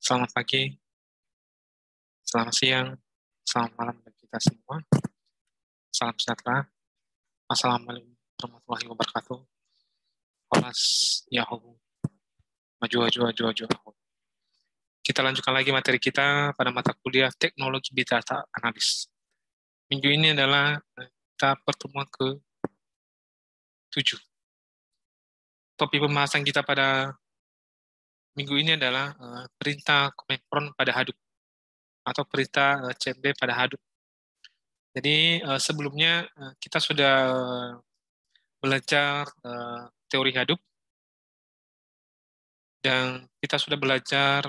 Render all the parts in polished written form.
Selamat pagi, selamat siang, selamat malam bagi kita semua. Salam sejahtera. Assalamualaikum warahmatullahi wabarakatuh. Olas Yahoo. Maju, maju, maju, maju. Kita lanjutkan lagi materi kita pada mata kuliah Teknologi Big Data Analis. Minggu ini adalah kita pertemuan ke-7. Topik pembahasan kita pada minggu ini adalah perintah command prompt pada Hadoop atau perintah CMD pada Hadoop. Jadi sebelumnya kita sudah belajar teori Hadoop dan kita sudah belajar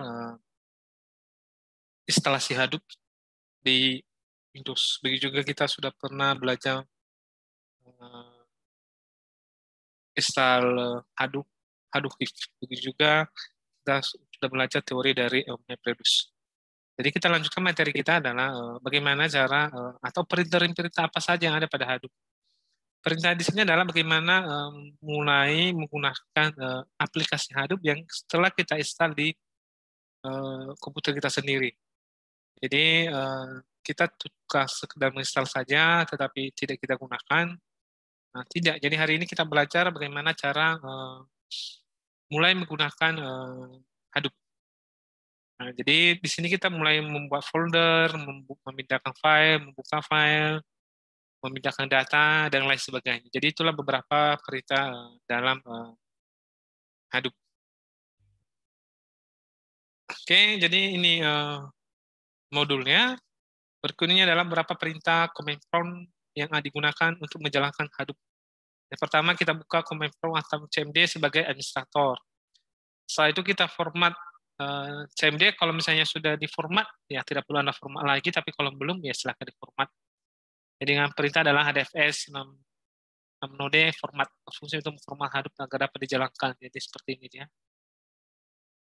instalasi Hadoop di Windows. Begitu juga kita sudah pernah belajar install Hadoop, Hadoop Hive. Begitu juga kita sudah belajar teori dari MapReduce. Jadi kita lanjutkan materi kita adalah bagaimana cara atau perintah-perintah apa saja yang ada pada Hadoop. Perintah di sini adalah bagaimana mulai menggunakan aplikasi Hadoop yang setelah kita install di komputer kita sendiri. Jadi kita suka sekedar menginstal saja, tetapi tidak kita gunakan. Nah, tidak. Jadi hari ini kita belajar bagaimana cara mulai menggunakan Hadoop. Nah, jadi di sini kita mulai membuat folder, memindahkan file, membuka file, memindahkan data, dan lain sebagainya. Jadi itulah beberapa perintah dalam Hadoop. Oke, jadi ini modulnya. Berikut ini adalah beberapa perintah command prompt yang digunakan untuk menjalankan Hadoop. Yang pertama kita buka command prompt atau CMD sebagai administrator. Setelah itu kita format CMD. Kalau misalnya sudah diformat, ya tidak perlu Anda format lagi, tapi kalau belum, ya silakan diformat. Jadi dengan perintah adalah HDFS 6 node format, fungsi untuk format Hadoop agar dapat dijalankan. Jadi seperti ini dia.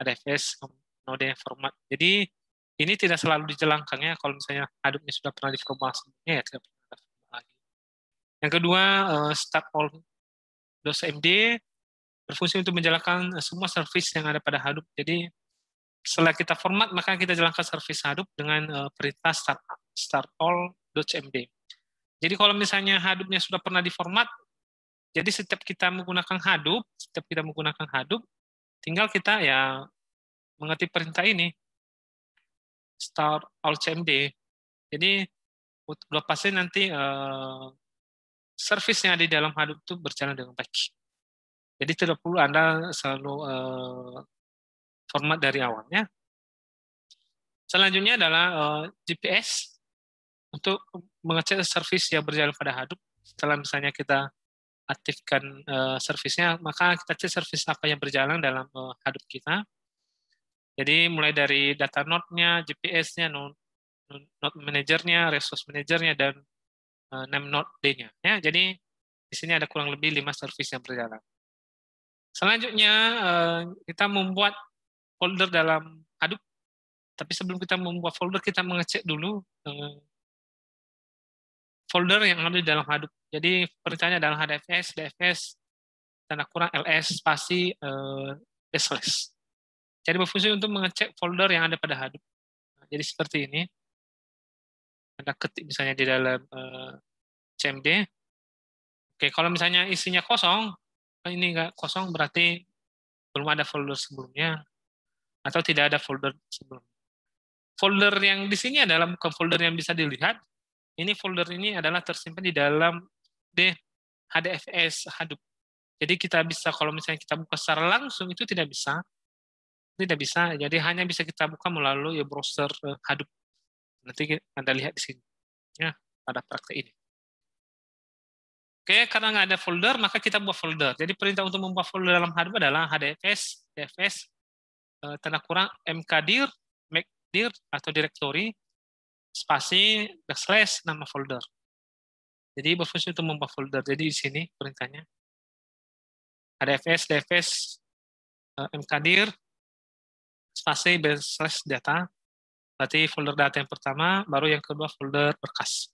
HDFS node format. Jadi ini tidak selalu dijalankan ya. Kalau misalnya Hadoop-nya sudah pernah diformat sebelumnya, ya tidak pernah diformat lagi. Yang kedua, start all.md berfungsi untuk menjalankan semua service yang ada pada Hadoop. Jadi setelah kita format, maka kita jalankan service Hadoop dengan perintah start all.md. Jadi kalau misalnya Hadoop-nya sudah pernah diformat, jadi setiap kita menggunakan Hadoop, tinggal kita ya mengerti perintah ini, start all.cmd. Jadi udah pasti nanti service yang ada di dalam Hadoop itu berjalan dengan baik. Jadi tidak perlu Anda selalu format dari awalnya. Selanjutnya adalah GPS untuk mengecek service yang berjalan pada Hadoop. Setelah misalnya kita aktifkan service-nya, maka kita cek service apa yang berjalan dalam Hadoop kita. Jadi mulai dari data node-nya, GPS-nya, node manager-nya, resource manager-nya, dan name node-nya. Ya, jadi di sini ada kurang lebih 5 service yang berjalan. Selanjutnya kita membuat folder dalam Hadoop. Tapi sebelum kita membuat folder, kita mengecek dulu folder yang ada di dalam Hadoop. Jadi perintahnya adalah HDFS, DFS, tanda kurang ls spasi /. Jadi berfungsi untuk mengecek folder yang ada pada Hadoop. Nah, jadi seperti ini. Anda ketik misalnya di dalam CMD. Oke, kalau misalnya isinya kosong, ini nggak kosong berarti belum ada folder sebelumnya atau tidak ada folder sebelumnya. Folder yang di sini adalah bukan folder yang bisa dilihat. Ini folder ini adalah tersimpan di dalam HDFS Hadoop. Jadi kita bisa, kalau misalnya kita buka secara langsung, itu tidak bisa. Jadi hanya bisa kita buka melalui browser Hadoop. Nanti Anda lihat di sini, ya, pada praktek ini. Oke, karena nggak ada folder, maka kita buat folder. Jadi perintah untuk membuat folder dalam Hadoop adalah HDFS, DFS, tanda kurang mkdir, mkdir atau directory, spasi, / nama folder. Jadi berfungsi untuk membuat folder. Jadi di sini perintahnya HDFS, DFS, mkdir, spasi, / data. Berarti folder data yang pertama, baru yang kedua folder berkas.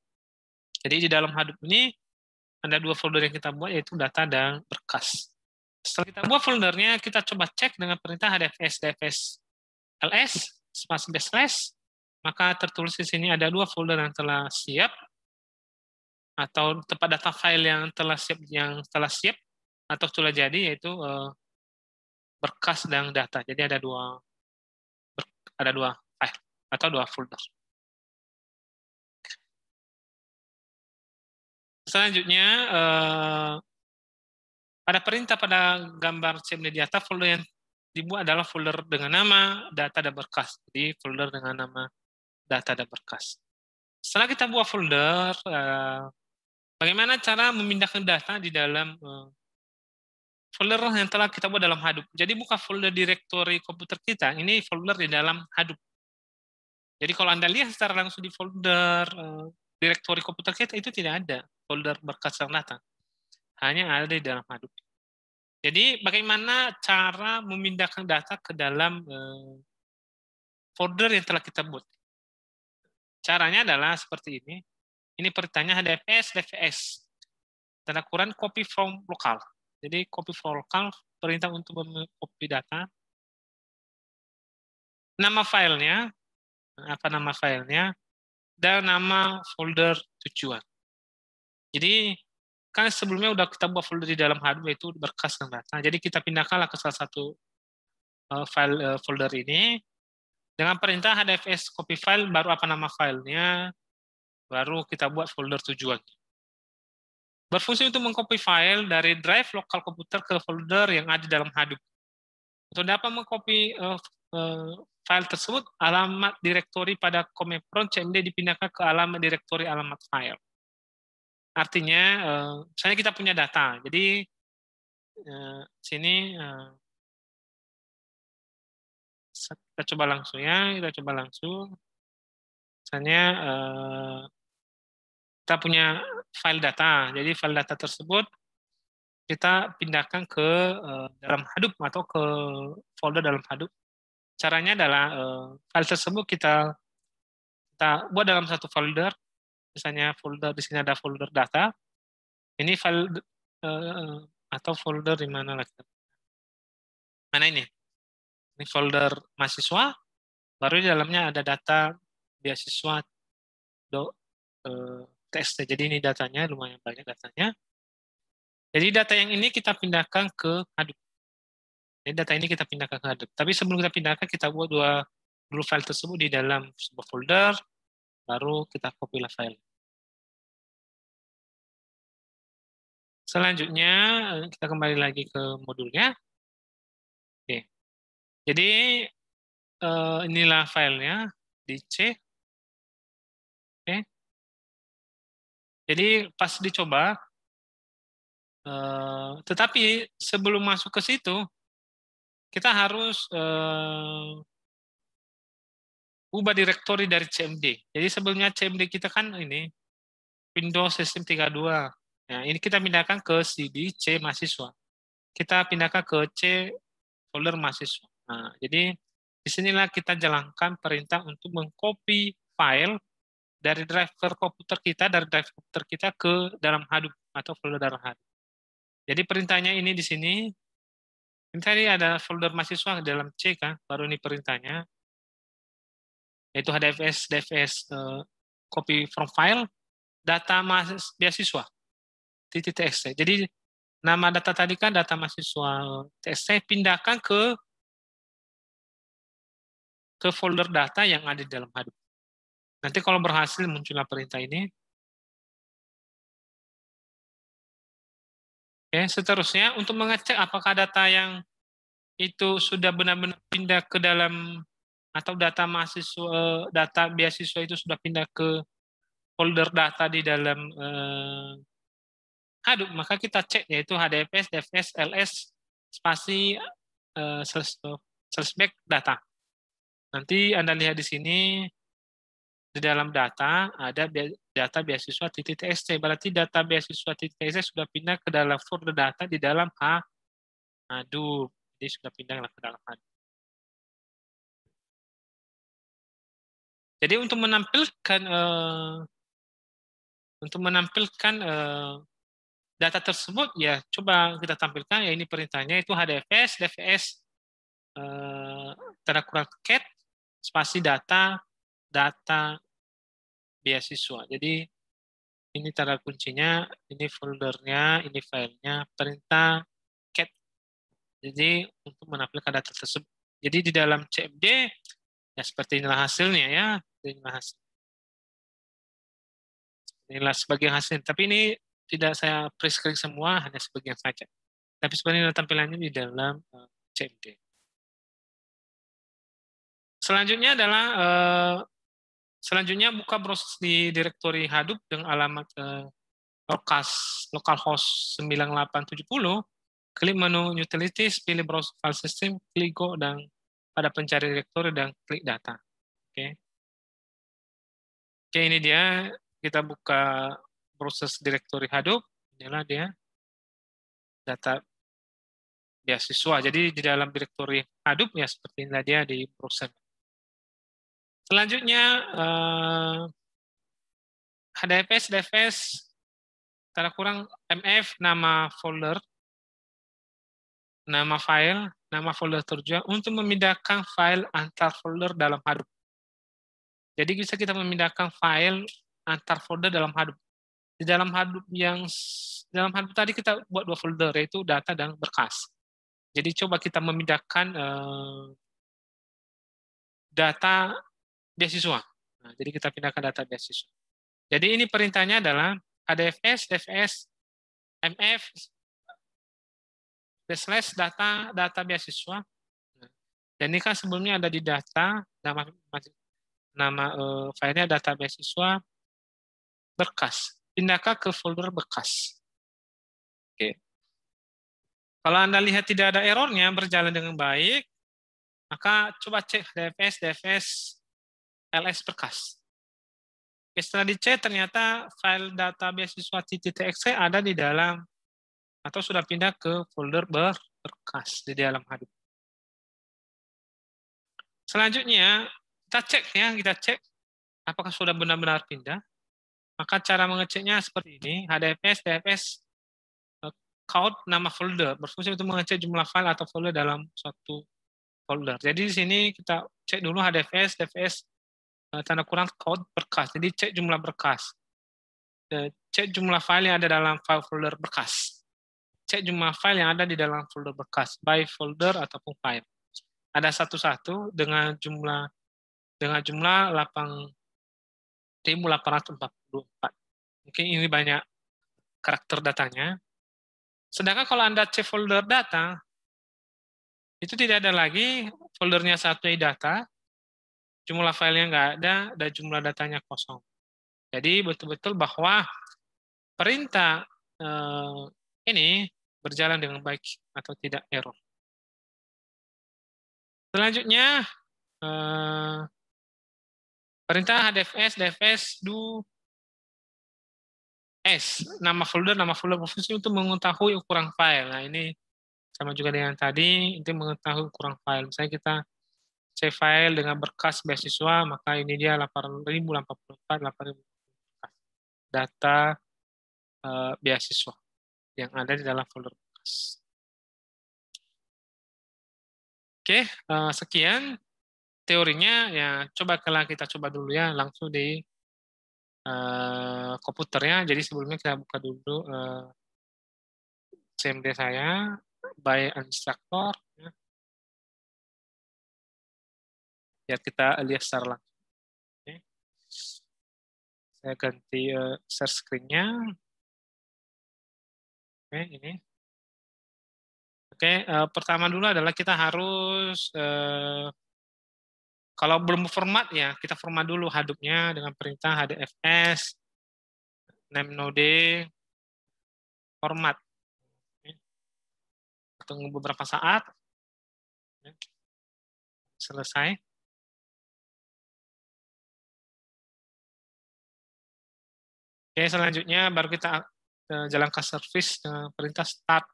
Jadi di dalam Hadoop ini ada 2 folder yang kita buat, yaitu data dan berkas. Setelah kita buat foldernya, kita coba cek dengan perintah HDFS, DFS, ls, spasi backslash, maka tertulis di sini ada 2 folder yang telah siap, atau tempat data file yang telah siap atau telah jadi, yaitu berkas dan data. Jadi ada dua file atau 2 folder. Selanjutnya ada perintah pada gambar CMD di atas, folder yang dibuat adalah folder dengan nama data dan berkas. Jadi folder dengan nama data dan berkas. Setelah kita buat folder, bagaimana cara memindahkan data di dalam folder yang telah kita buat dalam Hadoop. Jadi buka folder directory komputer kita, ini folder di dalam Hadoop. Jadi kalau Anda lihat secara langsung di folder directory komputer kita, itu tidak ada folder berkas dan data. Hanya ada di dalam Hadoop. Jadi bagaimana cara memindahkan data ke dalam folder yang telah kita buat? Caranya adalah seperti ini. Ini perintahnya HDFS, DFS. Tanda kurang copy from local. Jadi copy from local, perintah untuk mengcopy data. Nama filenya, apa nama filenya, dan nama folder tujuan. Jadi kan sebelumnya udah kita buat folder di dalam Hadoop, yaitu berkas dan data. Jadi kita pindahkanlah ke salah satu file folder ini dengan perintah HDFS copy file, baru apa nama filenya, baru kita buat folder tujuan. Berfungsi untuk mengcopy file dari drive lokal komputer ke folder yang ada dalam Hadoop. Untuk dapat mengcopy file tersebut, alamat direktori pada command prompt CMD dipindahkan ke alamat direktori alamat file. Artinya, misalnya kita punya data, jadi sini kita coba langsung ya, Misalnya kita punya file data, jadi file data tersebut kita pindahkan ke dalam Hadoop atau ke folder dalam Hadoop. Caranya adalah file tersebut kita buat dalam satu folder. Misalnya folder di sini ada folder data. Ini file atau folder di mana lagi? Mana ini? Ini folder mahasiswa. Baru di dalamnya ada data beasiswa TXT. Jadi ini datanya lumayan banyak datanya. Jadi data yang ini kita pindahkan ke Hadoop. Jadi data ini kita pindahkan ke Hadoop. Tapi sebelum kita pindahkan, kita buat dulu file tersebut di dalam sebuah folder, baru kita copy file. Selanjutnya, kita kembali lagi ke modulnya. Oke. Jadi, inilah filenya di C. Oke. Jadi, pas dicoba, tetapi sebelum masuk ke situ, kita harus ubah direktori dari CMD. Jadi, sebelumnya CMD kita kan ini, Windows System 32. Nah, ini kita pindahkan ke CD C mahasiswa. Kita pindahkan ke C folder mahasiswa. Nah, jadi disinilah kita jalankan perintah untuk mengcopy file dari driver komputer kita ke dalam Hadoop atau folder dalam Hadoop. Jadi perintahnya ini di sini. Ini tadi ada folder mahasiswa dalam C kan, baru ini perintahnya. Yaitu HDFS, DFS, copy from file, data beasiswa. .txt. Jadi nama data tadi kan data mahasiswa TXT, pindahkan ke folder data yang ada di dalam Hadoop. Nanti kalau berhasil muncullah perintah ini. Oke, seterusnya untuk mengecek apakah data yang itu sudah benar-benar pindah ke dalam, atau data mahasiswa, data beasiswa itu sudah pindah ke folder data di dalam Hadoop, maka kita cek, yaitu HDFS, DFS, LS, spasi, /back data. Nanti Anda lihat di sini, di dalam data ada data beasiswa .txt. Berarti data beasiswa .txt sudah pindah ke dalam folder data di dalam Hadoop. Jadi sudah pindah ke dalam Hadoop. Jadi untuk menampilkan data tersebut, ya coba kita tampilkan, ya ini perintahnya itu HDFS, DFS, tanda kurang cat, spasi data beasiswa. Jadi ini tanda kuncinya, ini foldernya, ini filenya, perintah cat. Jadi untuk menampilkan data tersebut. Jadi di dalam CMD ya seperti inilah hasilnya ya. Inilah hasil. Inilah sebagian hasil. Tapi ini tidak saya prescreen semua, hanya sebagian saja. Tapi sebenarnya tampilannya di dalam CMD. Selanjutnya adalah selanjutnya buka proses di direktori Hadoop dengan alamat localhost 9870, klik menu utilities, pilih browse file system, klik go dan pada pencari direktori dan klik data. Oke. Oke, ini dia kita buka proses direktori Hadoop. Inilah dia data beasiswa. Jadi di dalam direktori Hadoop ya seperti inilah dia di browser. Selanjutnya HDFS, DFS, tanda kurang MF, nama folder, nama file, nama folder tujuan untuk memindahkan file antar folder dalam Hadoop. Jadi bisa kita memindahkan file antar folder dalam Hadoop. Di dalam Hadoop tadi kita buat 2 folder, yaitu data dan berkas. Jadi coba kita memindahkan data beasiswa. Nah, jadi kita pindahkan data beasiswa. Jadi ini perintahnya adalah HDFS, DFS, MF, slash data beasiswa. Dan ini kan sebelumnya ada di data, nama filenya data beasiswa berkas. Pindahkan ke folder bekas. Oke. Kalau Anda lihat tidak ada errornya, berjalan dengan baik, maka coba cek DFS, LS berkas. Oke, setelah dicek, ternyata file data beasiswa .txt ada di dalam, atau sudah pindah ke folder berkas di dalam Hadoop. Selanjutnya, kita cek apakah sudah benar-benar pindah. Maka cara mengeceknya seperti ini, HDFS, DFS, count nama folder, berfungsi untuk mengecek jumlah file atau folder dalam suatu folder. Jadi di sini kita cek dulu HDFS, DFS, tanda kurang count berkas. Jadi cek jumlah berkas. Cek jumlah file yang ada dalam file folder berkas. Cek jumlah file yang ada di dalam folder bekas, by folder ataupun file. Ada satu-satu dengan jumlah 8.844. Mungkin ini banyak karakter datanya. Sedangkan kalau Anda cek folder data, itu tidak ada lagi foldernya satu data, jumlah filenya nggak ada, dan jumlah datanya kosong. Jadi betul-betul bahwa perintah ini berjalan dengan baik atau tidak error. Selanjutnya, perintah HDFS, DFS, do S, nama folder berfungsi untuk mengetahui ukuran file. Nah, ini sama juga dengan tadi, itu mengetahui ukuran file. Misalnya kita save file dengan berkas beasiswa, maka ini dia 8.084, 8.000 data beasiswa yang ada di dalam folder bekas. Oke, sekian teorinya. Ya, kita coba dulu ya langsung di komputernya. Jadi sebelumnya kita buka dulu CMD saya by instructor. Ya. Biar kita lihat secara langsung. Oke. Saya ganti share screen-nya. Oke, ini. Oke, pertama dulu adalah kita harus kalau belum format ya, kita format dulu Hadoop-nya dengan perintah HDFS name node format. Tunggu beberapa saat. Selesai. Oke, selanjutnya baru kita jalankan service dengan perintah start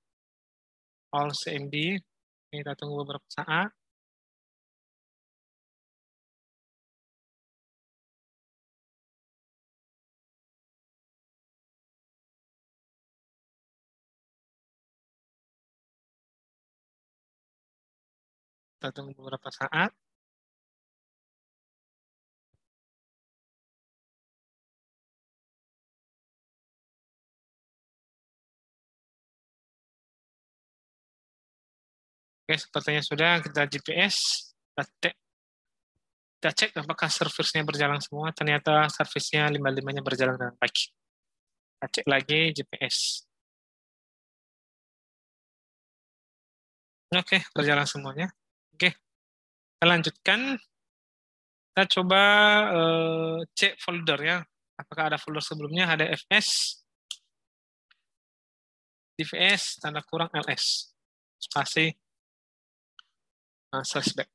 all CMD. Kita tunggu beberapa saat. Kita tunggu beberapa saat. Oke, sepertinya sudah. Kita GPS, kita cek apakah servisnya berjalan semua. Ternyata servisnya 55-nya berjalan dengan baik. Kita cek lagi GPS. Oke, berjalan semuanya. Oke, kita lanjutkan. Kita coba cek folder ya. Apakah ada folder sebelumnya, HDFS, DVS, tanda kurang LS, spasi, /back.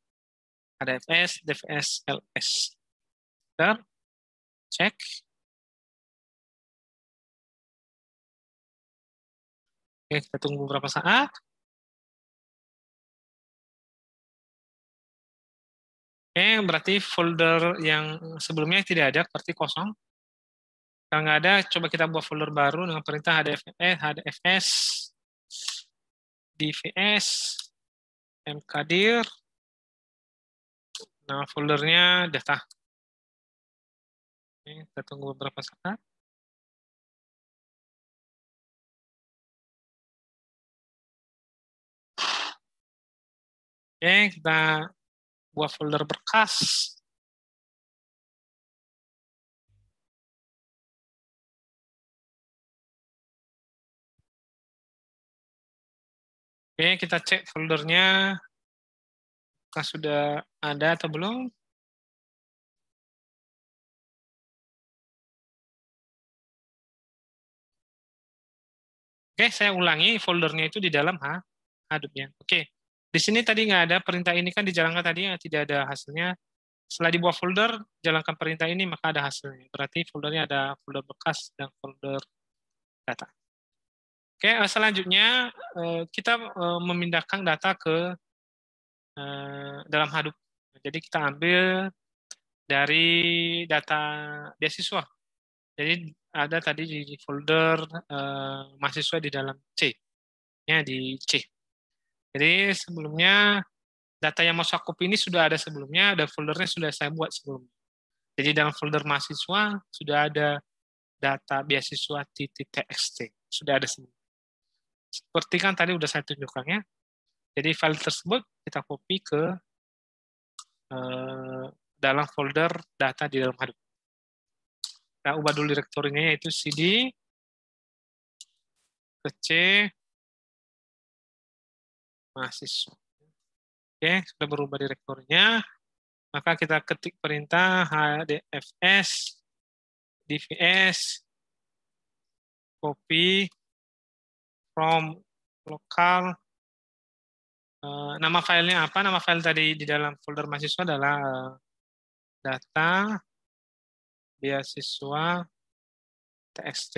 HDFS, DVS, LS. Bentar, cek. Oke, kita tunggu beberapa saat. Oke, berarti folder yang sebelumnya tidak ada, berarti kosong. Kalau nggak ada, coba kita buat folder baru dengan perintah HDFS, DVS, mkdir. Nah, foldernya data. Oke, kita tunggu beberapa saat. Oke, kita buat folder berkas. Oke, kita cek foldernya. Apakah sudah ada atau belum? Oke, saya ulangi foldernya itu di dalam Hadoop-nya. Oke, di sini tadi nggak ada perintah ini kan dijalankan tadi tidak ada hasilnya. Setelah dibuat folder, jalankan perintah ini maka ada hasilnya. Berarti foldernya ada folder bekas dan folder data. Oke, selanjutnya kita memindahkan data ke dalam Hadoop. Jadi kita ambil dari data beasiswa. Jadi ada tadi di folder mahasiswa di dalam C, ya di C. Jadi sebelumnya data yang masuk copy ini sudah ada sebelumnya, dan foldernya sudah saya buat sebelumnya. Jadi dalam folder mahasiswa sudah ada data beasiswa .txt, sudah ada sebelumnya. Seperti kan tadi udah saya tunjukkan ya. Jadi file tersebut kita copy ke dalam folder data di dalam Hadoop. Kita ubah dulu direktorinya yaitu cd ke C mahasiswa. Oke, sudah berubah direktorinya. Maka kita ketik perintah hdfs dvs copy from lokal. Nama filenya apa? Nama file tadi di dalam folder mahasiswa adalah data beasiswa txt.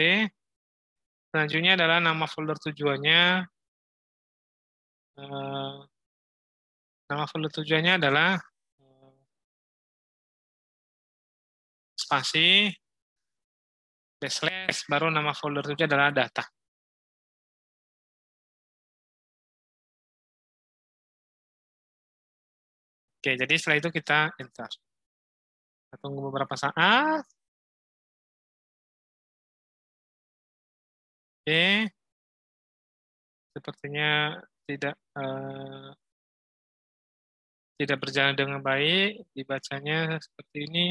Selanjutnya adalah nama folder tujuannya. Nama folder tujuannya adalah spasi backslash, baru nama folder tujuan adalah data. Oke, jadi setelah itu kita enter. Kita tunggu beberapa saat. Oke, sepertinya tidak berjalan dengan baik. Dibacanya seperti ini.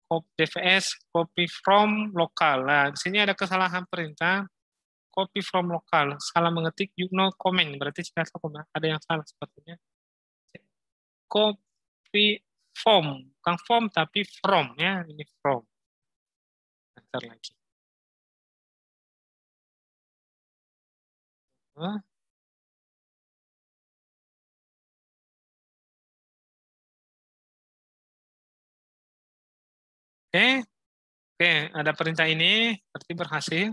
DVS copy from lokal. Nah, di sini ada kesalahan perintah. Copy from lokal. Salah mengetik, no comment. Berarti tidak ada yang salah sepertinya. Copy from. Bukan from, tapi from. Ya, ini from. Bentar lagi. Oke, ada perintah ini, berarti berhasil.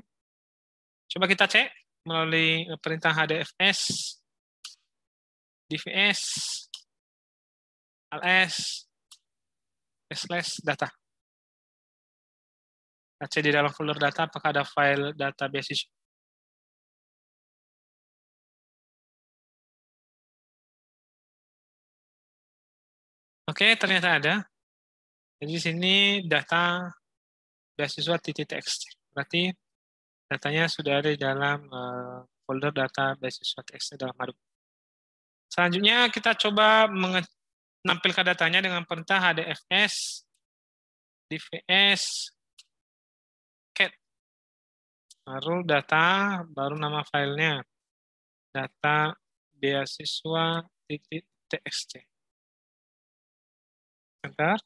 Coba kita cek melalui perintah hdfs, dvs, ls, slash data. Kita cek di dalam folder data apakah ada file data beasiswa. Oke, ternyata ada. Jadi di sini data beasiswa .txt. Berarti datanya sudah ada di dalam folder data beasiswa txt dalam Hadoop. Selanjutnya kita coba menampilkan datanya dengan perintah hdfs dvs cat. Baru data, baru nama filenya. Data beasiswa.txt. Bentar.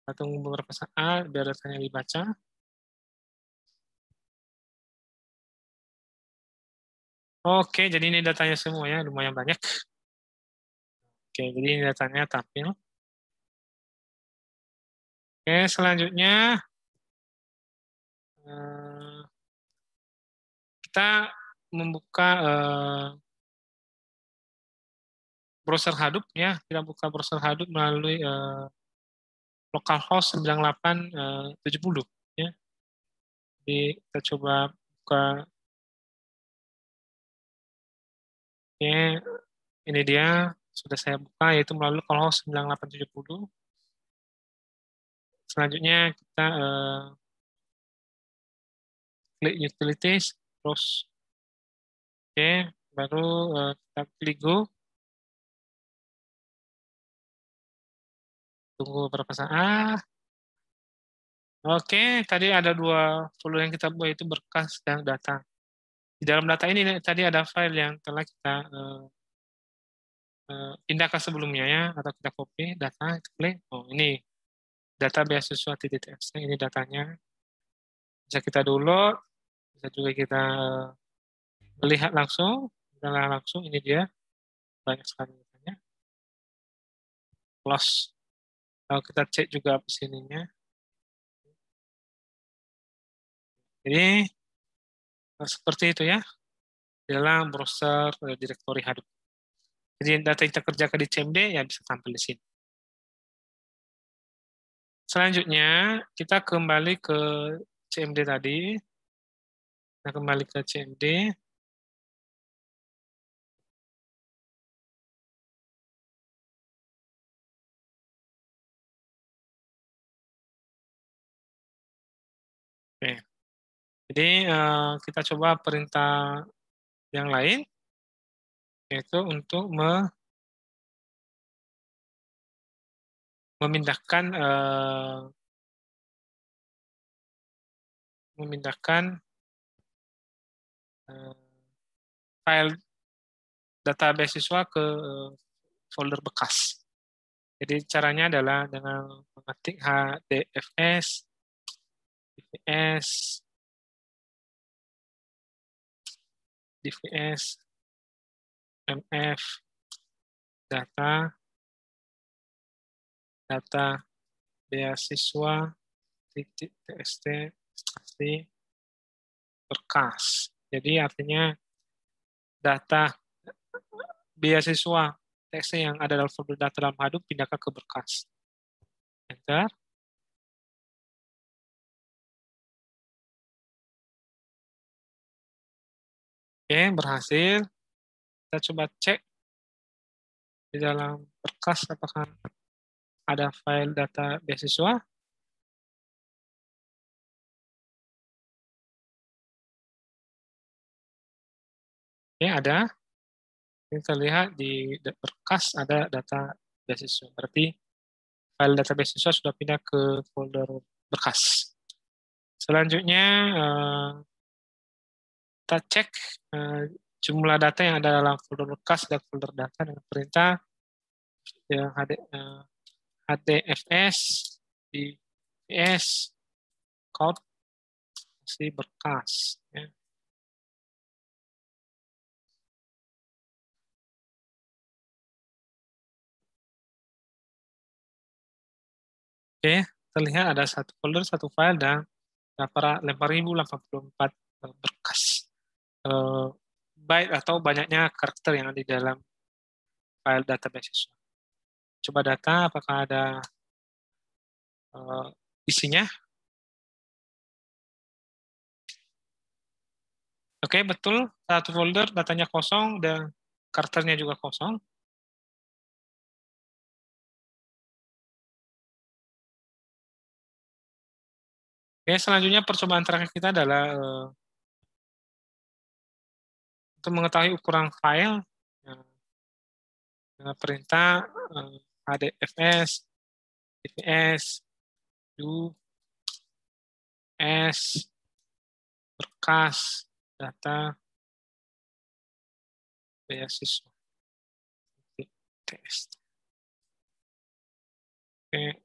Kita tunggu beberapa saat biar datanya dibaca. Oke, jadi ini datanya semua ya, lumayan banyak. Oke, jadi ini datanya tampil. Oke, selanjutnya kita membuka browser Hadoop ya. Kita buka browser Hadoop melalui localhost 9870 ya. Jadi kita coba buka. Oke, ini dia sudah saya buka yaitu melalui localhost 9870. Selanjutnya kita klik utilities, terus oke, baru kita klik go. Tunggu beberapa saat. Oke, tadi ada dua folder yang kita buat, itu berkas dan data. Di dalam data ini tadi ada file yang telah kita pindahkan sebelumnya ya, atau kita copy data, klik. Oh, ini data beasiswa.txt, ini datanya. Bisa kita download, bisa juga kita melihat langsung, ini dia, banyak sekali datanya. Close. Kalau kita cek juga sininya. Jadi seperti itu ya, dalam browser directory Hadoop. Jadi data yang kita kerjakan di CMD ya bisa tampil di sini. Selanjutnya kita kembali ke CMD tadi. Kita kembali ke CMD. Oke. Jadi kita coba perintah yang lain, yaitu untuk memindahkan file data beasiswa ke folder bekas. Jadi caranya adalah dengan mengetik hdfs dvs mf data beasiswa txt berkas. Jadi artinya data beasiswa txt yang ada dalam folder data dalam Hadoop pindahkan ke berkas. Enter. Oke, berhasil. Kita coba cek di dalam berkas apakah ada file data beasiswa. Oke, ada. Kita lihat di berkas ada data beasiswa. Berarti file data beasiswa sudah pindah ke folder berkas. Selanjutnya kita cek jumlah data yang ada dalam folder bekas dan folder data dengan perintah yang hdfs dvs code si berkas. Ya. Oke, terlihat ada satu folder, satu file, dan 8.084 berkas. Byte atau banyaknya karakter yang ada di dalam file database. Coba data, apakah ada isinya. Oke, betul. Satu folder, datanya kosong, dan karakternya juga kosong. Oke, selanjutnya percobaan terakhir kita adalah Untuk mengetahui ukuran file, dengan perintah hdfs, dvs, do, s, berkas, data, beasiswa, test. Oke,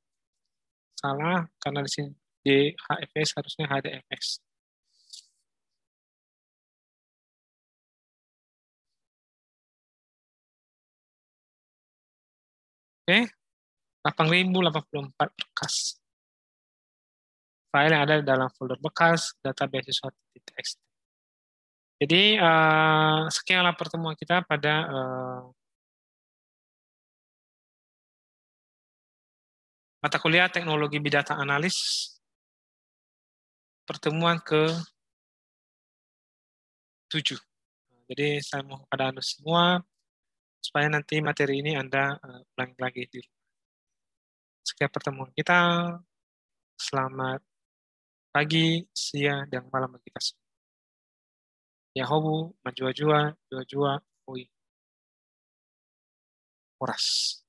salah karena di sini DHFS harusnya HDFS. Oke, 8084 berkas. File yang ada dalam folder bekas data beasiswa.txt. Jadi sekianlah pertemuan kita pada mata kuliah Teknologi Big Data Analis pertemuan ke-7. Jadi saya mohon kepada Anda semua supaya nanti materi ini Anda ulangi lagi di rumah. Sekian pertemuan kita. Selamat pagi, siang, dan malam bagi kita semua. Yahobu, Majua-jua, Jua-jua, Ui, Horas.